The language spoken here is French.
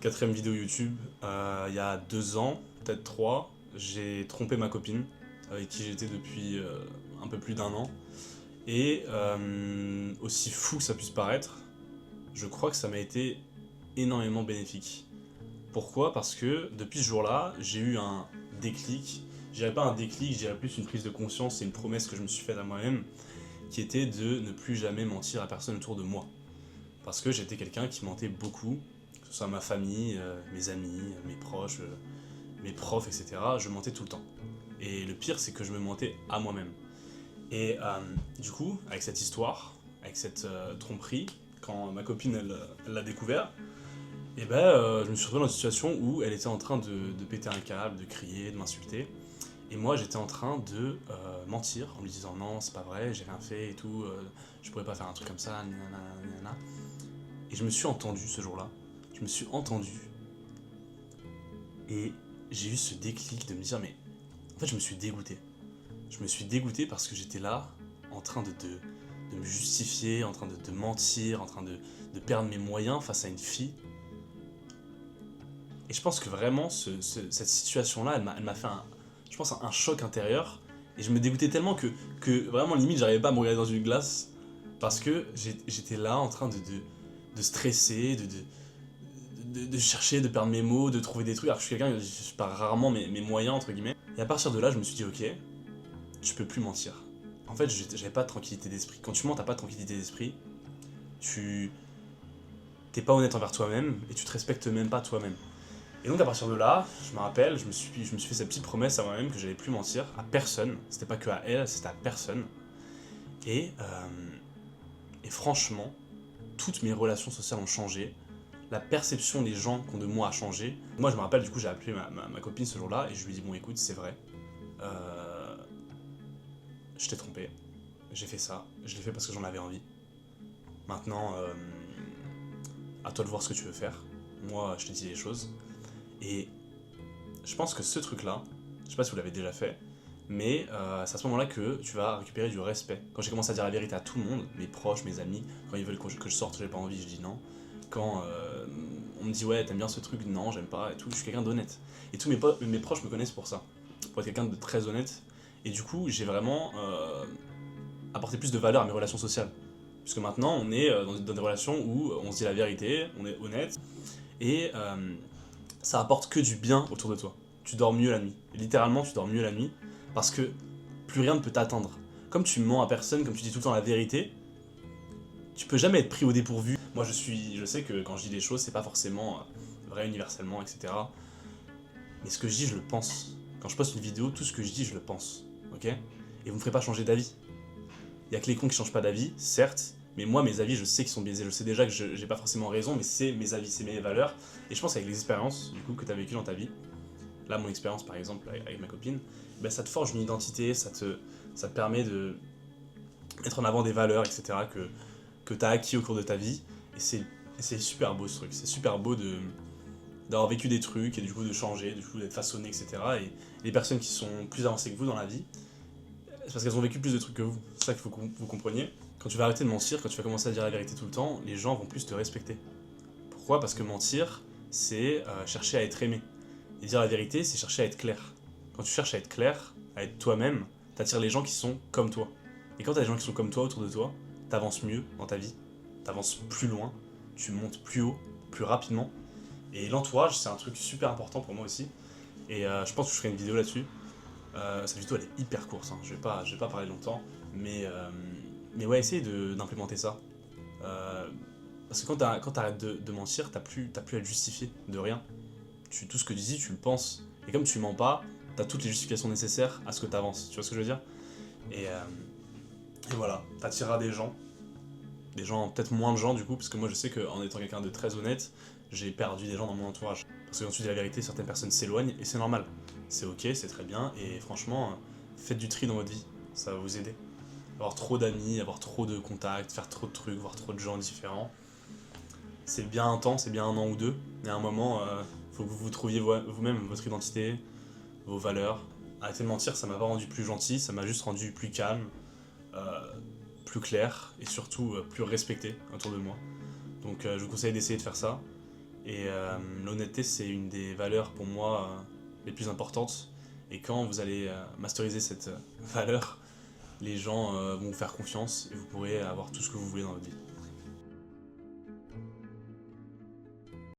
4e vidéo YouTube. Il y a 2 ans, peut-être 3, j'ai trompé ma copine, avec qui j'étais depuis un peu plus d'1 an. Et aussi fou que ça puisse paraître, je crois que ça m'a été énormément bénéfique. Pourquoi ? Parce que depuis ce jour-là, j'ai eu un déclic. Je dirais pas un déclic, je dirais plus une prise de conscience et une promesse que je me suis faite à moi-même, qui était de ne plus jamais mentir à personne autour de moi. Parce que j'étais quelqu'un qui mentait beaucoup, que ce soit ma famille, mes amis, mes proches, mes profs, etc. Je mentais tout le temps. Et le pire, c'est que je me mentais à moi-même. Et du coup, avec cette histoire, avec cette tromperie, quand ma copine elle l'a découvert, et je me suis retrouvé dans une situation où elle était en train de péter un câble, de crier, de m'insulter. Et moi j'étais en train de mentir en lui disant non, c'est pas vrai, j'ai rien fait et tout, je pourrais pas faire un truc comme ça, nanana, nanana. Et je me suis entendu ce jour-là, je me suis entendu et j'ai eu ce déclic de me dire mais en fait je me suis dégoûté. Je me suis dégoûté parce que j'étais là en train de me justifier, en train de mentir, en train de perdre mes moyens face à une fille. Et je pense que vraiment cette situation-là, elle m'a fait un choc intérieur. Et je me dégoûtais tellement que vraiment limite j'arrivais pas à me regarder dans une glace parce que j'étais là en train de stresser, de chercher, de perdre mes mots, de trouver des trucs. Alors que je suis quelqu'un, je perds rarement mes moyens entre guillemets. Et à partir de là, je me suis dit ok, tu peux plus mentir. En fait, j'avais pas de tranquillité d'esprit. Quand tu mens, t'as pas de tranquillité d'esprit. T'es pas honnête envers toi-même et tu te respectes même pas toi-même. Et donc à partir de là, je me rappelle, je me suis fait cette petite promesse à moi-même que j'allais plus mentir à personne. C'était pas que à elle, c'était à personne. Et, et franchement, toutes mes relations sociales ont changé. La perception des gens qui ont de moi a changé. Moi je me rappelle, du coup j'ai appelé ma copine ce jour-là et je lui ai dit bon écoute, c'est vrai. Je t'ai trompé. J'ai fait ça. Je l'ai fait parce que j'en avais envie. Maintenant, à toi de voir ce que tu veux faire. Moi, je te dis les choses. Et je pense que ce truc-là, je sais pas si vous l'avez déjà fait, mais c'est à ce moment-là que tu vas récupérer du respect. Quand j'ai commencé à dire la vérité à tout le monde, mes proches, mes amis, quand ils veulent que je sorte, j'ai pas envie, je dis non. Quand on me dit ouais, t'aimes bien ce truc, non, j'aime pas, et tout, je suis quelqu'un d'honnête. Et tous mes proches me connaissent pour ça, pour être quelqu'un de très honnête. Et du coup, j'ai vraiment apporté plus de valeur à mes relations sociales. Puisque maintenant, on est dans des relations où on se dit la vérité, on est honnête, et ça apporte que du bien autour de toi. Tu dors mieux la nuit. Et littéralement, tu dors mieux la nuit parce que plus rien ne peut t'atteindre. Comme tu mens à personne, comme tu dis tout le temps la vérité, tu peux jamais être pris au dépourvu. Moi, je sais que quand je dis des choses, c'est pas forcément vrai universellement, etc. Mais ce que je dis, je le pense. Quand je poste une vidéo, tout ce que je dis, je le pense. Ok ? Et vous me ferez pas changer d'avis. Il y a que les cons qui changent pas d'avis, certes, mais moi, mes avis, je sais qu'ils sont biaisés. Je sais déjà que j'ai pas forcément raison, mais c'est mes avis, c'est mes valeurs. Et je pense qu'avec les expériences du coup, que tu as vécues dans ta vie, là, mon expérience par exemple avec ma copine, ça te forge une identité, ça te permet de mettre en avant des valeurs, etc., que tu as acquis au cours de ta vie. Et c'est super beau ce truc. C'est super beau d'avoir vécu des trucs et du coup de changer, du coup d'être façonné, etc. Et les personnes qui sont plus avancées que vous dans la vie, c'est parce qu'elles ont vécu plus de trucs que vous. C'est ça qu'il faut que vous compreniez. Quand tu vas arrêter de mentir, quand tu vas commencer à dire la vérité tout le temps, les gens vont plus te respecter. Pourquoi ? Parce que mentir, c'est chercher à être aimé. Et dire la vérité, c'est chercher à être clair. Quand tu cherches à être clair, à être toi-même, t'attires les gens qui sont comme toi. Et quand t'as des gens qui sont comme toi autour de toi, t'avances mieux dans ta vie, t'avances plus loin, tu montes plus haut, plus rapidement. Et l'entourage, c'est un truc super important pour moi aussi. Et je pense que je ferai une vidéo là-dessus. Cette vidéo, elle est hyper courte, hein. Je vais pas parler longtemps. Mais ouais, essaye d'implémenter ça. Parce que quand t'arrêtes de mentir, t'as plus à te justifier de rien. Tout ce que tu dis, tu le penses. Et comme tu mens pas, t'as toutes les justifications nécessaires à ce que t'avances. Tu vois ce que je veux dire ? Et voilà, t'attireras des gens, peut-être moins de gens du coup, parce que moi je sais qu'en étant quelqu'un de très honnête, j'ai perdu des gens dans mon entourage. Parce que quand tu dis la vérité, certaines personnes s'éloignent, et c'est normal. C'est ok, c'est très bien, et franchement, faites du tri dans votre vie, ça va vous aider. Avoir trop d'amis, avoir trop de contacts, faire trop de trucs, voir trop de gens différents, c'est bien un temps, c'est bien 1 an ou 2, mais à un moment, faut que vous trouviez vous-même votre identité, vos valeurs. Arrêtez de mentir, ça m'a pas rendu plus gentil, ça m'a juste rendu plus calme, plus clair, et surtout plus respecté autour de moi. Donc je vous conseille d'essayer de faire ça. Et l'honnêteté, c'est une des valeurs pour moi les plus importantes. Et quand vous allez masteriser cette valeur, les gens vont vous faire confiance et vous pourrez avoir tout ce que vous voulez dans votre vie.